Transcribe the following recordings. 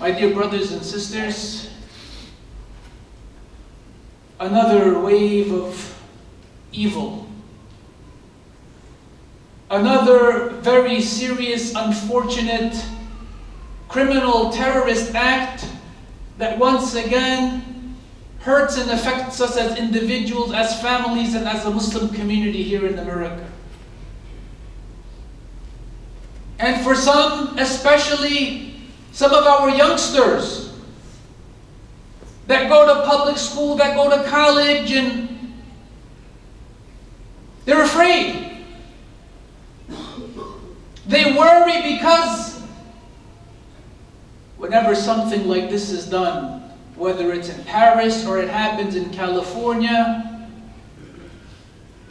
My dear brothers and sisters, another wave of evil, another very serious, unfortunate, criminal terrorist act that once again hurts and affects us as individuals, as families, and as a Muslim community here in America. And for some, especially some of our youngsters that go to public school, that go to college, and they're afraid. They worry because whenever something like this is done, whether it's in Paris or it happens in California,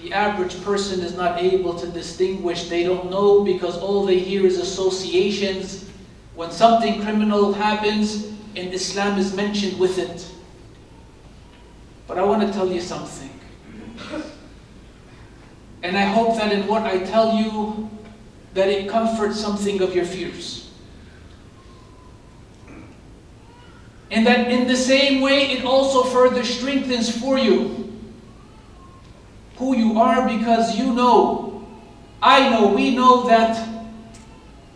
the average person is not able to distinguish. They don't know because all they hear is associations. When something criminal happens, and Islam is mentioned with it. But I want to tell you something. And I hope that in what I tell you, that it comforts something of your fears. And that in the same way, it also further strengthens for you who you are, because you know, I know, we know that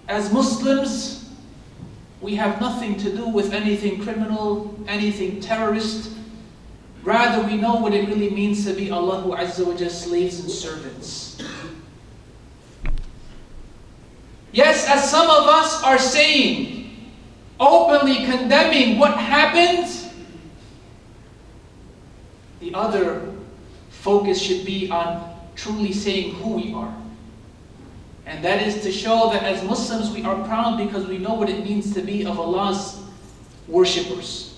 as Muslims, we have nothing to do with anything criminal, anything terrorist. Rather, we know what it really means to be Allahu Azza wa Jalla's slaves and servants. Yes, as some of us are saying, openly condemning what happened, the other focus should be on truly saying who we are. And that is to show that as Muslims we are proud because we know what it means to be of Allah's worshippers.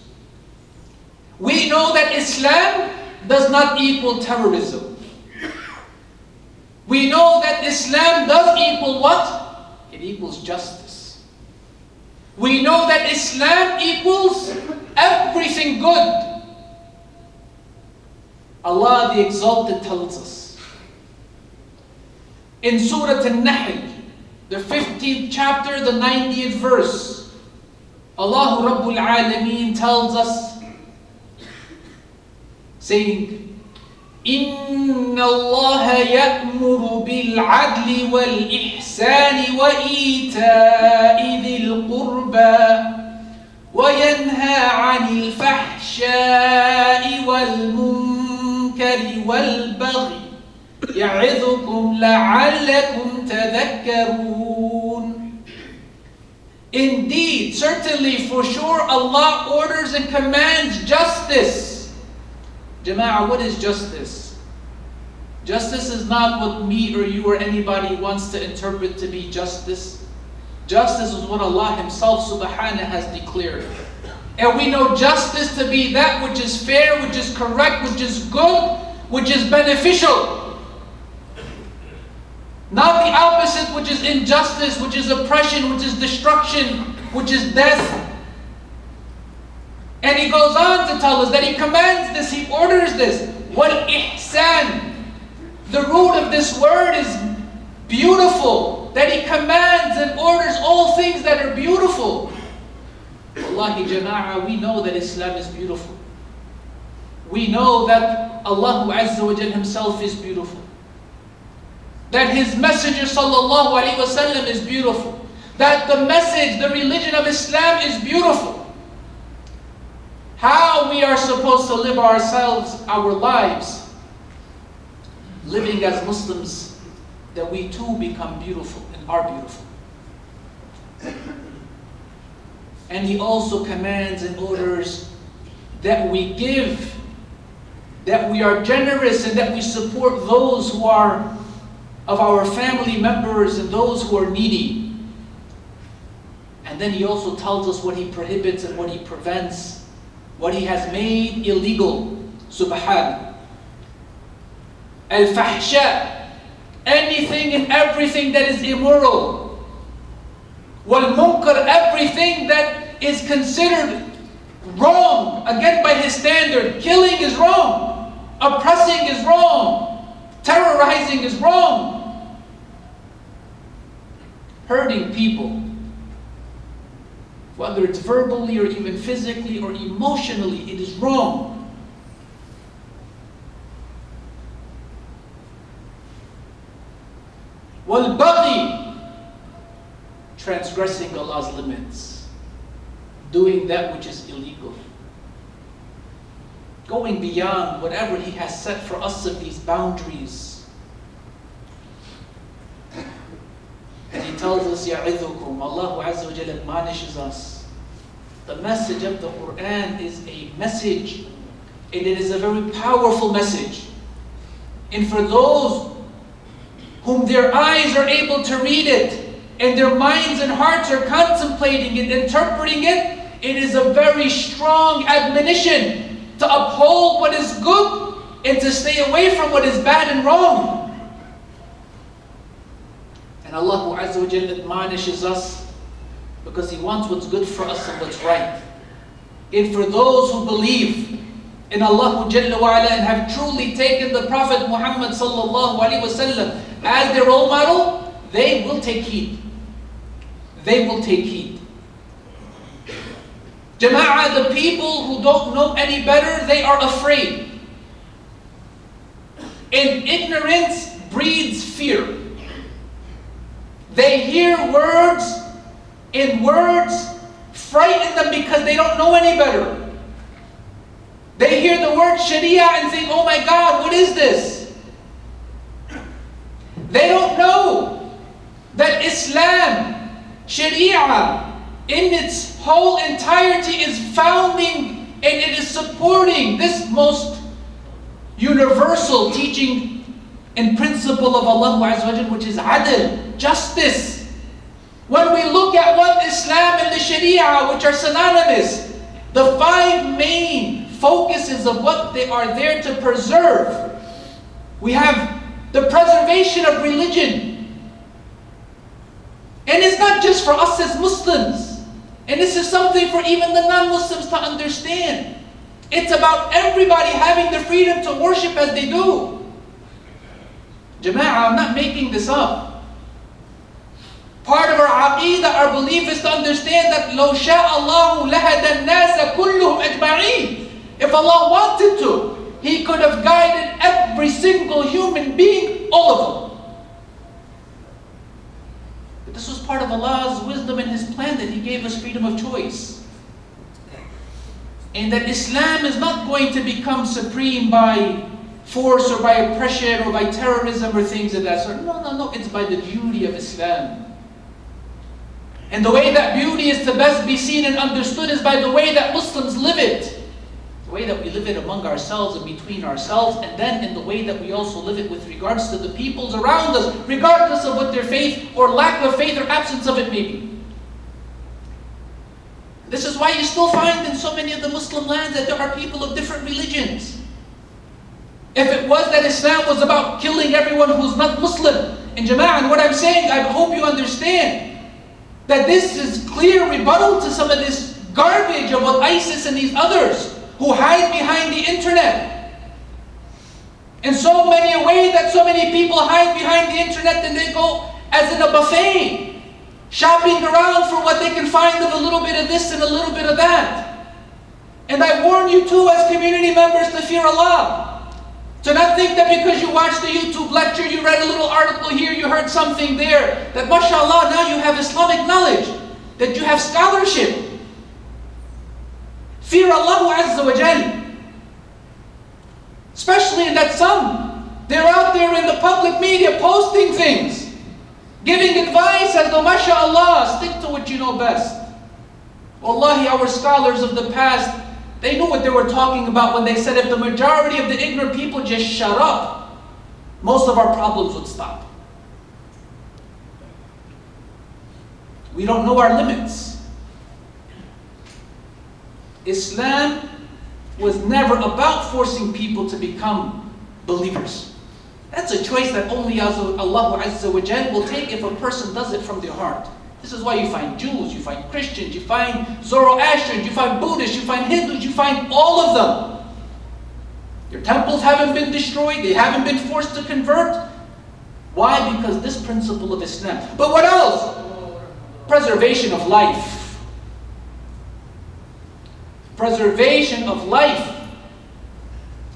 We know that Islam does not equal terrorism. We know that Islam does equal what? It equals justice. We know that Islam equals everything good. Allah the Exalted tells us in Surah An-Nahl, the 15th chapter, the 90th verse, Allah Rabbul Alameen tells us, saying, إِنَّ اللَّهَ يَأْمُرُ بِالْعَدْلِ وَالْإِحْسَانِ وَإِيتَاءِ ذِي الْقُرْبَى وَيَنْهَى عَنِ الْفَحْشَاءِ وَالْمُنكَرِ وَالْبَغْيِ يَعِظُكُمْ لَعَلَّكُمْ تَذَكَّرُونَ. Indeed, certainly, for sure, Allah orders and commands justice. Jama'ah, what is justice? Justice is not what me or you or anybody wants to interpret to be justice. Justice is what Allah Himself Subhanahu has declared. And we know justice to be that which is fair, which is correct, which is good, which is beneficial. Not the opposite, which is injustice, which is oppression, which is destruction, which is death. And He goes on to tell us that He commands this, He orders this. Wal-ihsan. The root of this word is beautiful. That He commands and orders all things that are beautiful. Wallahi jama'ah, we know that Islam is beautiful. We know that Allah Azza wa Jal Himself is beautiful. That His Messenger sallallahu alaihi wasallam is beautiful. That the message, the religion of Islam is beautiful. How we are supposed to live ourselves, our lives, living as Muslims, that we too become beautiful and are beautiful. And He also commands and orders that we give, that we are generous, and that we support those who are of our family members and those who are needy. And then He also tells us what He prohibits and what He prevents, what He has made illegal. Subhanallah. Al-fahsha, anything and everything that is immoral. Wal-munkar, everything that is considered wrong, again by His standard. Killing is wrong. Oppressing is wrong. Terrorizing is wrong. Hurting people. whether it's verbally or even physically or emotionally, it is wrong. وَالْبَغِي, transgressing Allah's limits, doing that which is illegal, going beyond whatever He has set for us of these boundaries. And He tells us, يَعِذُكُمْ, Allah Azza wa Jalla admonishes us. The message of the Quran is a message, and it is a very powerful message. And for those whom their eyes are able to read it, and their minds and hearts are contemplating it, interpreting it, it is a very strong admonition to uphold what is good and to stay away from what is bad and wrong. And Allah Azza wa Jalla admonishes us because He wants what's good for us and what's right. And for those who believe in Allah Jalla wa Ala and have truly taken the Prophet Muhammad sallallahu alaihi wasallam as their role model, they will take heed. They will take heed. Jama'ah, the people who don't know any better, they are afraid. And ignorance breeds fear. They hear words, and words frighten them because they don't know any better. They hear the word Sharia and think, oh my God, what is this? They don't know that Islam, Sharia, in its whole entirety is founding and it is supporting this most universal teaching and principle of Allah Azza wa Jalla, which is adl, justice. When we look at what Islam and the Sharia, which are synonymous, the five main focuses of what they are there to preserve. We have the preservation of religion. And it's not just for us as Muslims. And this is something for even the non-Muslims to understand. It's about everybody having the freedom to worship as they do. Jama'ah, I'm not making this up. Part of our aqeedah, our belief is to understand that لو شاء الله لهدى الناس كلهم أجمعين. If Allah wanted to, He could have guided every single human being, all of them. But this was part of Allah's wisdom and His plan, that He gave us freedom of choice. And that Islam is not going to become supreme by force or by oppression or by terrorism or things of that sort. No. It's by the beauty of Islam. And the way that beauty is to best be seen and understood is by the way that Muslims live it. The way that we live it among ourselves and between ourselves, and then in the way that we also live it with regards to the peoples around us, regardless of what their faith or lack of faith or absence of it may be. This is why you still find in so many of the Muslim lands that there are people of different religions. If it was that Islam was about killing everyone who's not Muslim, and Jama'ah, and what I'm saying, I hope you understand that this is clear rebuttal to some of this garbage of what ISIS and these others who hide behind the internet. In so many a way that so many people hide behind the internet, and they go as in a buffet, shopping around for what they can find of a little bit of this and a little bit of that. And I warn you too as community members to fear Allah. To not think that because you watched the YouTube lecture, you read a little article here, you heard something there, that mashallah, now you have Islamic knowledge, that you have scholarship. Fear Allah Azza wa Jal. Especially that some, they're out there in the public media posting things, giving advice as though mashallah, stick to what you know best. Wallahi, our scholars of the past, they knew what they were talking about when they said if the majority of the ignorant people just shut up, most of our problems would stop. We don't know our limits. Islam was never about forcing people to become believers. That's a choice that only Allah Azza wa Jal will take if a person does it from their heart. This is why you find Jews, you find Christians, you find Zoroastrians, you find Buddhists, you find Hindus, you find all of them. Their temples haven't been destroyed, they haven't been forced to convert. Why? Because this principle of Islam. But what else? Preservation of life. preservation of life.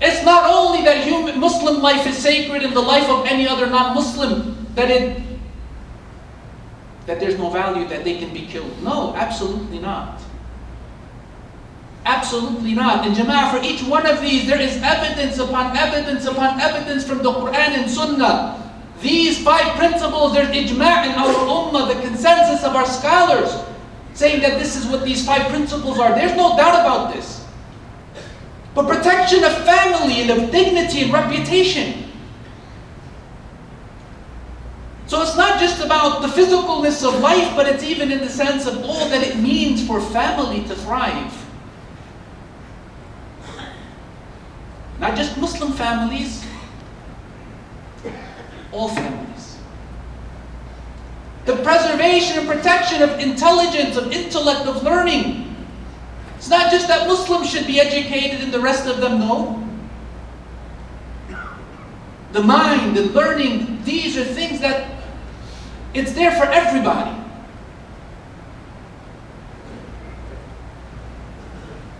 It's not only that Muslim life is sacred and the life of any other non-Muslim, that there's no value, that they can be killed. No, absolutely not. Absolutely not. And Jama'ah, for each one of these, there is evidence upon evidence upon evidence from the Quran and Sunnah. These 5 principles, there's ijma' in our ummah, the consensus of our scholars, saying that this is what these 5 principles are. There's no doubt about this. But protection of family and of dignity and reputation. So it's not just about the physicalness of life, but it's even in the sense of all that it means for family to thrive. Not just Muslim families, all families. The preservation and protection of intelligence, of intellect, of learning. It's not just that Muslims should be educated and the rest of them no. The mind and learning, these are things that it's there for everybody.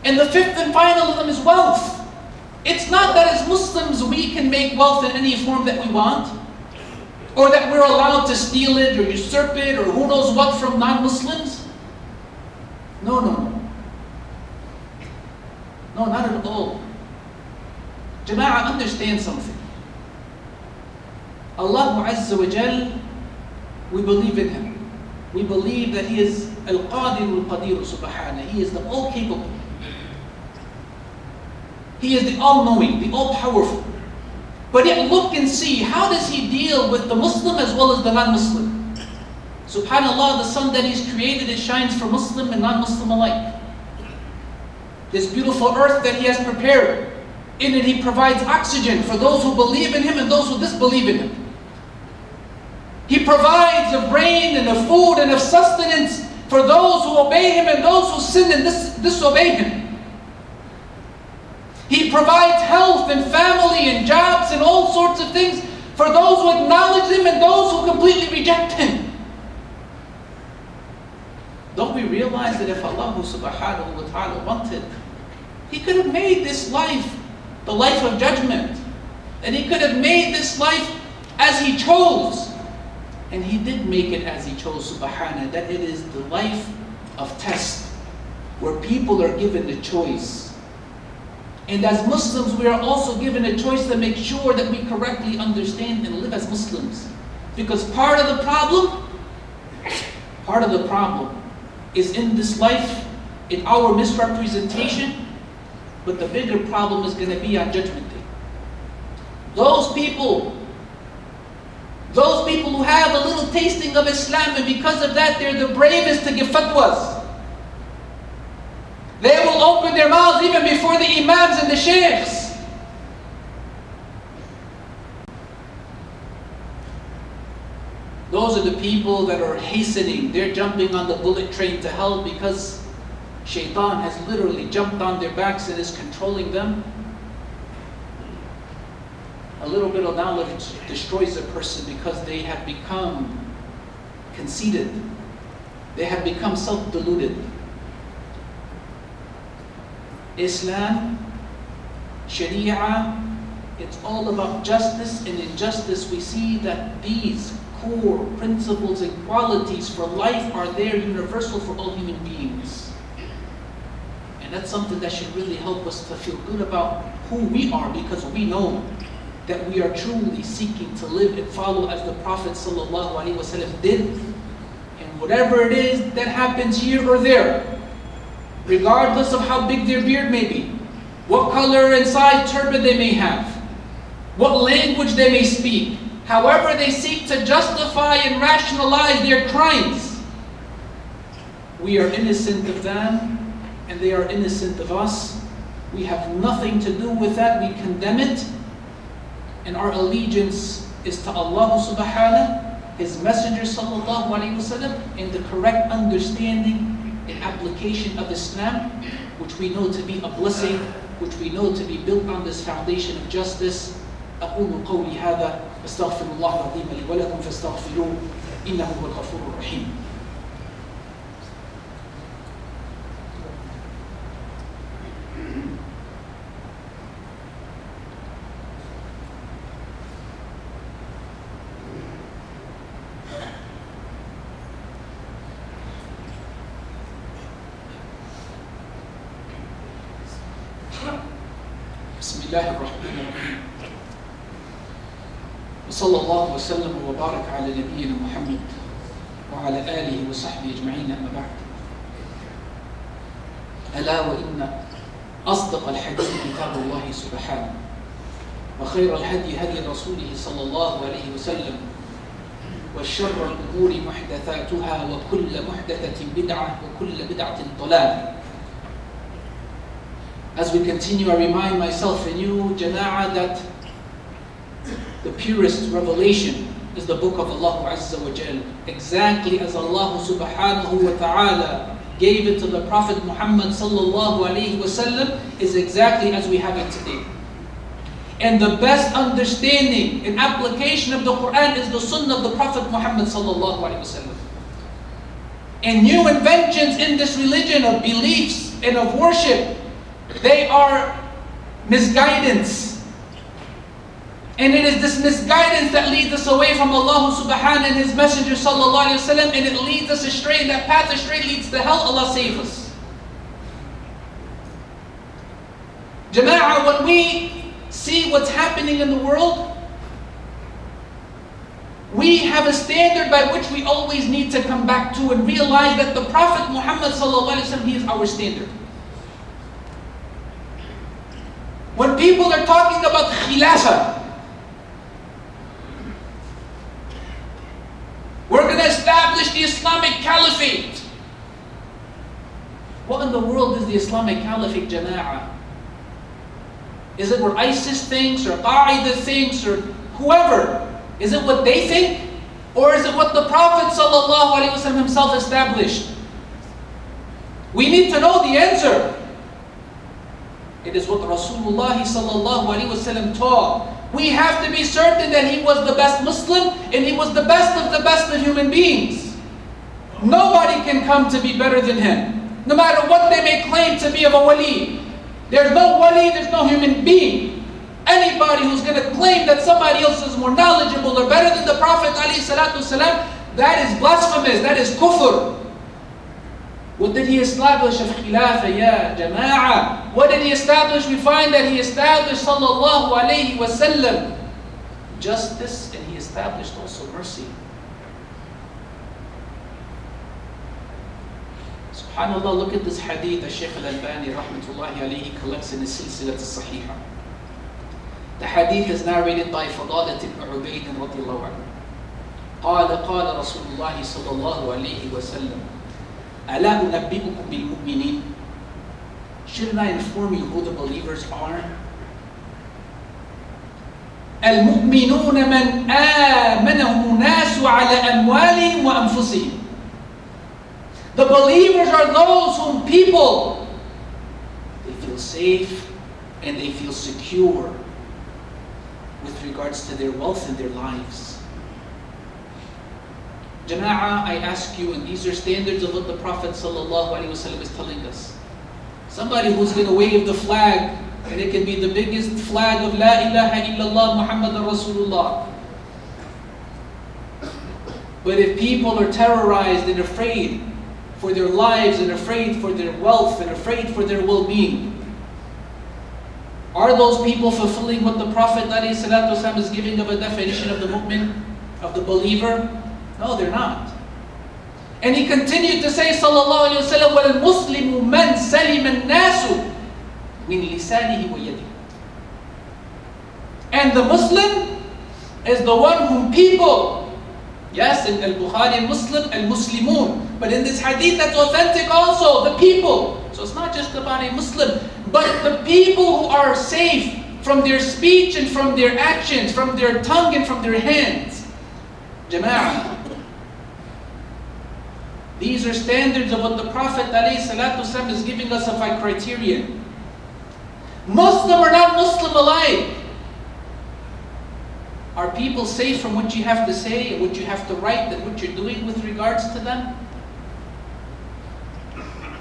And the 5th and final of them is wealth. It's not that as Muslims we can make wealth in any form that we want, or that we're allowed to steal it or usurp it or who knows what from non-Muslims. No, no, no. No, not at all. Jama'ah, understand something. Allah Azza wa Jal, we believe in Him. We believe that He is Al-Qadir Al-Qadir Subhanahu. He is the all-capable. He is the all-knowing, the all-powerful. But yet look and see, how does He deal with the Muslim as well as the non-Muslim? SubhanAllah, the sun that He's created, it shines for Muslim and non-Muslim alike. This beautiful earth that He has prepared, in it He provides oxygen for those who believe in Him and those who disbelieve in Him. He provides of rain and of food and of sustenance for those who obey Him and those who sin and disobey Him. He provides health and family and jobs and all sorts of things for those who acknowledge Him and those who completely reject Him. Don't we realize that if Allah subhanahu wa ta'ala wanted, He could have made this life the life of judgment. And He could have made this life as He chose. And He did make it as He chose, subhanahu, that it is the life of test, where people are given the choice. And as Muslims, we are also given a choice to make sure that we correctly understand and live as Muslims. Because part of the problem is in this life, in our misrepresentation, but the bigger problem is going to be on Judgment Day. Those people who have a little tasting of Islam, and because of that they're the bravest to give fatwas. They will open their mouths even before the imams and the sheikhs. Those are the people that are hastening. They're jumping on the bullet train to hell because shaitan has literally jumped on their backs and is controlling them. A little bit of knowledge destroys a person because they have become conceited. They have become self-deluded. Islam, Sharia, it's all about justice, and in justice we see that these core principles and qualities for life are there universal for all human beings. And that's something that should really help us to feel good about who we are, because we know that we are truly seeking to live and follow as the Prophet ﷺ did. And whatever it is that happens here or there, regardless of how big their beard may be, what color and size turban they may have, what language they may speak, however they seek to justify and rationalize their crimes, we are innocent of them and they are innocent of us. We have nothing to do with that. We condemn it. And our allegiance is to Allah subhanahu, His Messenger sallallahu alayhi wa sallam, and the correct understanding and application of Islam, which we know to be a blessing, which we know to be built on this foundation of justice. أقول قولي هذا واستغفر الله العظيم لي ولكم فاستغفروه إنه هو الغفور الرحيم. الله الرحمن الرحيم وصلى الله وسلم وبارك على نبينا محمد وعلى آله وصحبه أجمعين أما بعد ألا وإن أصدق الحديث كتاب الله سبحانه وخير الهدي هدي رسوله صلى الله عليه وسلم والشر الأمور محدثاتها وكل محدثة بدعة وكل بدعة ضلالة. As we continue, I remind myself and you, Jama'ah, that the purest revelation is the book of Allah Azza wa Jal, exactly as Allah subhanahu wa ta'ala gave it to the Prophet Muhammad sallallahu alayhi wa sallam, is exactly as we have it today. And the best understanding and application of the Quran is the Sunnah of the Prophet Muhammad sallallahu alayhi wa sallam. And new inventions in this religion of beliefs and of worship, they are misguidance. And it is this misguidance that leads us away from Allah subhanahu and His Messenger sallallahu alayhi wa sallam, and it leads us astray, and that path astray leads to hell. Allah save us. Jama'ah, when we see what's happening in the world, we have a standard by which we always need to come back to and realize that the Prophet Muhammad sallallahu alayhi wa sallam, he is our standard. When people are talking about Khilafah, we're going to establish the Islamic Caliphate. What in the world is the Islamic Caliphate, Jama'ah? Is it what ISIS thinks, or Qaeda thinks, or whoever? Is it what they think? Or is it what the Prophet ﷺ himself established? We need to know the answer. It is what Rasulullah ﷺ taught. We have to be certain that he was the best Muslim, and he was the best of human beings. Nobody can come to be better than him, no matter what they may claim to be of a wali. There's no wali, there's no human being. Anybody who's going to claim that somebody else is more knowledgeable or better than the Prophet ﷺ, that is blasphemous, that is kufr. What did he establish of Khilafah, ya Jama'ah? What did he establish? We find that he established sallallahu alayhi wa sallam justice, and he established also mercy. SubhanAllah, look at this hadith that Shaykh al-Albani rahmatullahi alayhi collects in his Silsilat al-Sahiha. The hadith is narrated by Fadalat ibn Ubayd radiyallahu anhu. قال رسول الله صلى الله عليه وسلم ألا أنبئكم بالمؤمنين? Shouldn't I inform you who the believers are? المؤمنون من آمنهم الناس على أموالهم وأنفسهم. The believers are those whom people, they feel safe and they feel secure with regards to their wealth and their lives. Jama'ah, I ask you, and these are standards of what the Prophet ﷺ is telling us. Somebody who's going to wave the flag, and it can be the biggest flag of La ilaha illallah Muhammadan Rasulullah. But if people are terrorized and afraid for their lives, and afraid for their wealth, and afraid for their well-being, are those people fulfilling what the Prophet ﷺ is giving of a definition of the mu'min, of the believer? No, they're not. And he continued to say, sallallahu alayhi wa sallam, وَالْمُسْلِمُ مَنْ سَلِمَ النَّاسُ مِنْ لِسَانِهِ وَيَدِهِ. And the Muslim is the one whom people, yes, in Al-Bukhari and Muslim, Al-Muslimun, but in this hadith that's authentic also, the people. So it's not just about a Muslim, but the people who are safe from their speech and from their actions, from their tongue and from their hands. Jama'ah, these are standards of what the Prophet ﷺ is giving us of a criterion. Muslim or not Muslim alike. Are people safe from what you have to say and what you have to write and what you're doing with regards to them?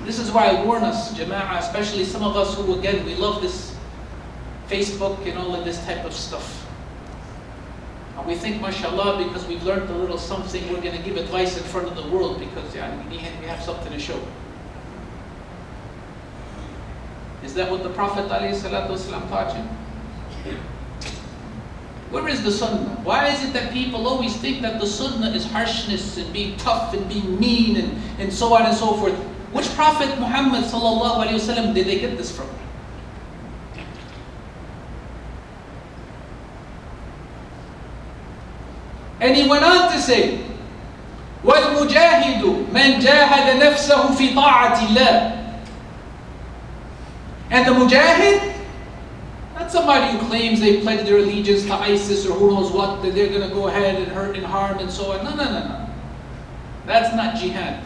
This is why I warn us, Jama'ah, especially some of us who, again, we love this Facebook and all of this type of stuff. And we think, mashallah, because we've learned a little something, we're going to give advice in front of the world because we have something to show. Is that what the Prophet ﷺ taught you? Where is the sunnah? Why is it that people always think that the sunnah is harshness and being tough and being mean and so on and so forth? Which Prophet Muhammad sallallahu alaihi wasallam did they get this from? And he went on to say, وَالْمُجَاهِدُ مَنْ جَاهَدَ نَفْسَهُ فِي طَاعَةِ اللَّهِ. And the mujahid, not somebody who claims they pledged their allegiance to ISIS or who knows what, that they're going to go ahead and hurt and harm and so on. No. That's not jihad.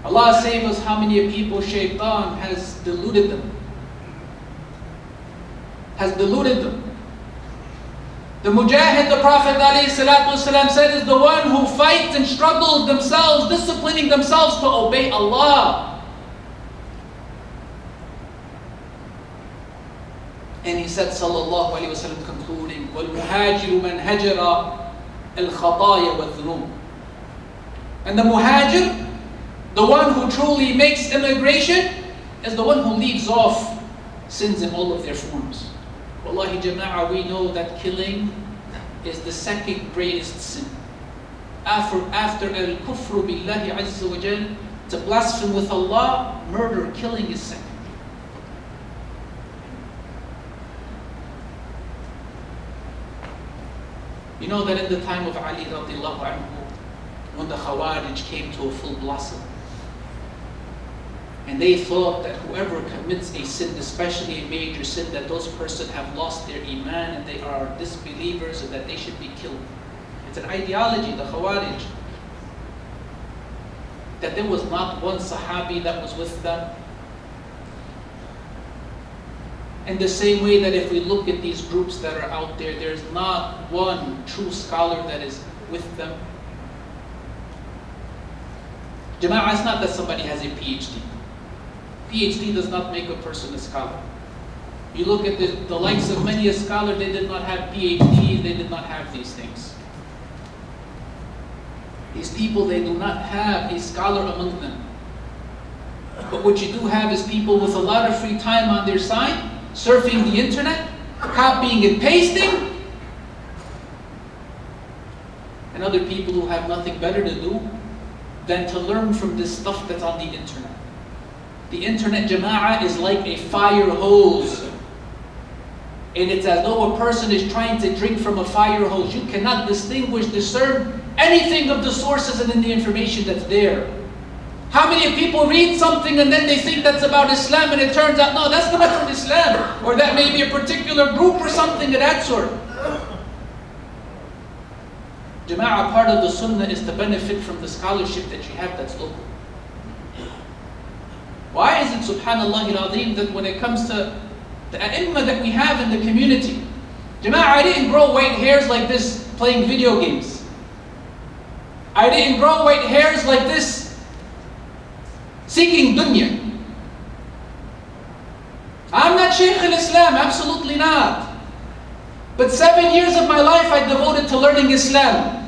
Allah save us how many people shaitan has deluded them. The mujahid, the Prophet ﷺ said, is the one who fights and struggles themselves, disciplining themselves to obey Allah. And he said, sallallahu alayhi wa sallam, concluding, وَالْمُهَاجِرُ مَنْ هَجَرَ الْخَطَايَ وَالذُّنُوبِ. And the muhajir, the one who truly makes immigration, is the one who leaves off sins in all of their forms. Wallahi jama'ah, we know that killing is the second greatest sin. After al-kufru billahi azza wa jal, to blaspheme with Allah, murder, killing is second. You know that in the time of Ali radiallahu anhu, when the Khawarij came to a full blossom, and they thought that whoever commits a sin, especially a major sin, that those persons have lost their iman and they are disbelievers and that they should be killed. It's an ideology, the Khawarij. That there was not one Sahabi that was with them. In the same way that if we look at these groups that are out there, there's not one true scholar that is with them. Jama'ah, it's not that somebody has a PhD. PhD does not make a person a scholar. You look at the likes of many a scholar, they did not have PhDs, they did not have these things. These people, they do not have a scholar among them. But what you do have is people with a lot of free time on their side, surfing the internet, copying and pasting, and other people who have nothing better to do than to learn from this stuff that's on the internet. The internet, jama'ah, is like a fire hose. And it's as though a person is trying to drink from a fire hose. You cannot discern anything of the sources and in the information that's there. How many people read something and then they think that's about Islam and it turns out, no, that's not from Islam. Or that may be a particular group or something of that sort. Jama'ah, part of the sunnah is to benefit from the scholarship that you have that's local. Why is it, subhanallah al-azim, that when it comes to the a'imma that we have in the community, jama'ah, I didn't grow white hairs like this playing video games. I didn't grow white hairs like this seeking dunya. I'm not Shaykh al-Islam, absolutely not. But 7 years of my life I devoted to learning Islam.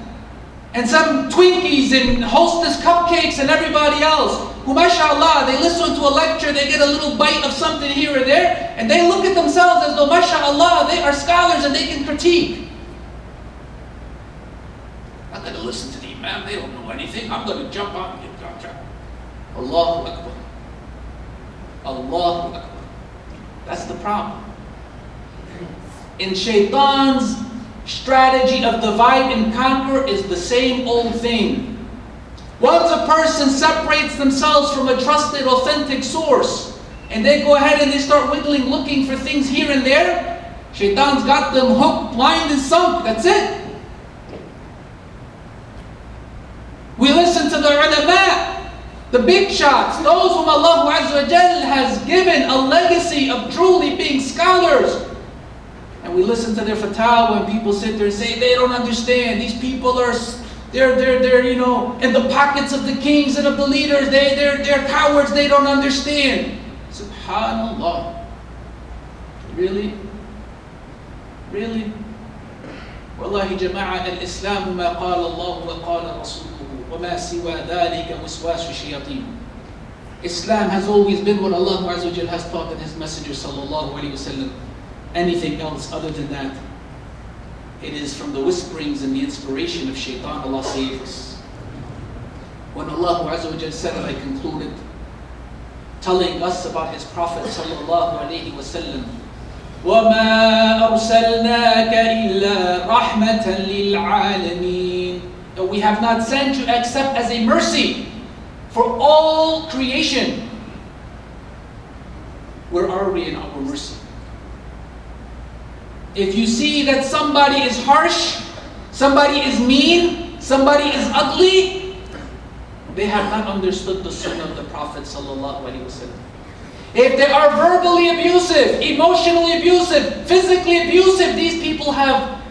And some Twinkies and Hostess cupcakes and everybody else, who mashallah, they listen to a lecture, they get a little bite of something here or there, and they look at themselves as though mashallah, they are scholars and they can critique. I'm going to listen to the Imam, they don't know anything, I'm going to jump on and get jump. Allahu Akbar. Allahu Akbar. That's the problem. In Shaitan's strategy of divide and conquer is the same old thing. Once a person separates themselves from a trusted, authentic source, and they go ahead and they start wiggling, looking for things here and there, Shaitan's got them hooked, blind and sunk. That's it. We listen to the ulama, the big shots, those whom Allah Azza wa Jal has given a legacy of truly being scholars. And we listen to their fatwa and people sit there and say, they don't understand. These people are, they're you know, in the pockets of the kings and of the leaders. They're cowards. They don't understand. Subhanallah. Really? Really? Wallahi jama'ah, al-Islam ma qala Allah wa qala Rasuluhu wa ma siwa dhalika waswasu shayateen. Islam has always been what Allah Azza wa Jal has taught in His Messenger sallallahu alayhi wa sallam. anything else other than that, it is from the whisperings and the inspiration of shaitan. Allah save us. When Allah Azza wa Jalla said, and I concluded, telling us about His Prophet sallallahu alayhi wa sallam, وَمَا أَرْسَلْنَاكَ إِلَّا رَحْمَةً لِلْعَالَمِينَ. That we have not sent you except as a mercy for all creation. Where are we in our mercy? If you see that somebody is harsh, somebody is mean, somebody is ugly, they have not understood the sunnah of the Prophet sallallahu alaihi wasallam. If they are verbally abusive, emotionally abusive, physically abusive, these people have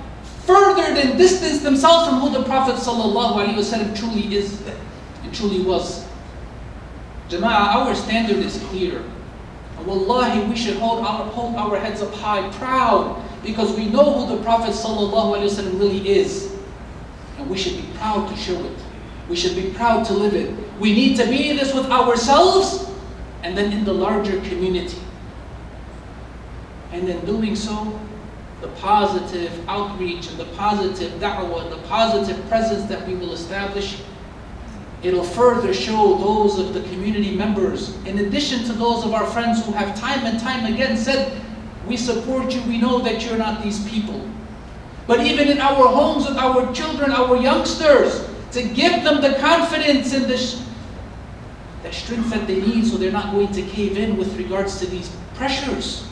furthered and distanced themselves from who the Prophet sallallahu alaihi wasallam truly is and truly was. Jama'ah, our standard is clear. And wallahi, we should hold our heads up high, proud, because we know who the Prophet ﷺ really is. And we should be proud to show it. We should be proud to live it. We need to be this with ourselves and then in the larger community. And in doing so, the positive outreach and the positive da'wah, the positive presence that we will establish, it'll further show those of the community members, in addition to those of our friends who have time and time again said, we support you, we know that you're not these people. But even in our homes with our children, our youngsters, to give them the confidence and the strength that they need so they're not going to cave in with regards to these pressures.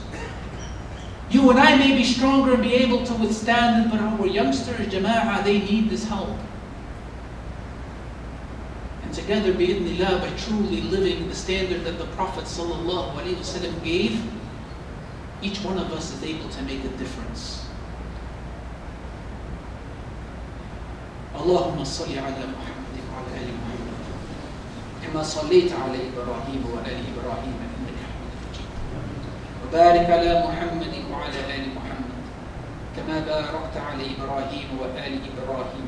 You and I may be stronger and be able to withstand it, but our youngsters, jama'ah, they need this help. And together, bi'idhnillah, by truly living the standard that the Prophet ﷺ gave, each one of us is able to make a difference. Allahumma salli ala Muhammadin wa ala ali Muhammad kama sallayta ala Ibrahim wa ala Ibrahim innaka Hamidun Majid. Wa barik ala Muhammadin wa ala ali Muhammad kama barakta ala Ibrahim wa ala Ibrahim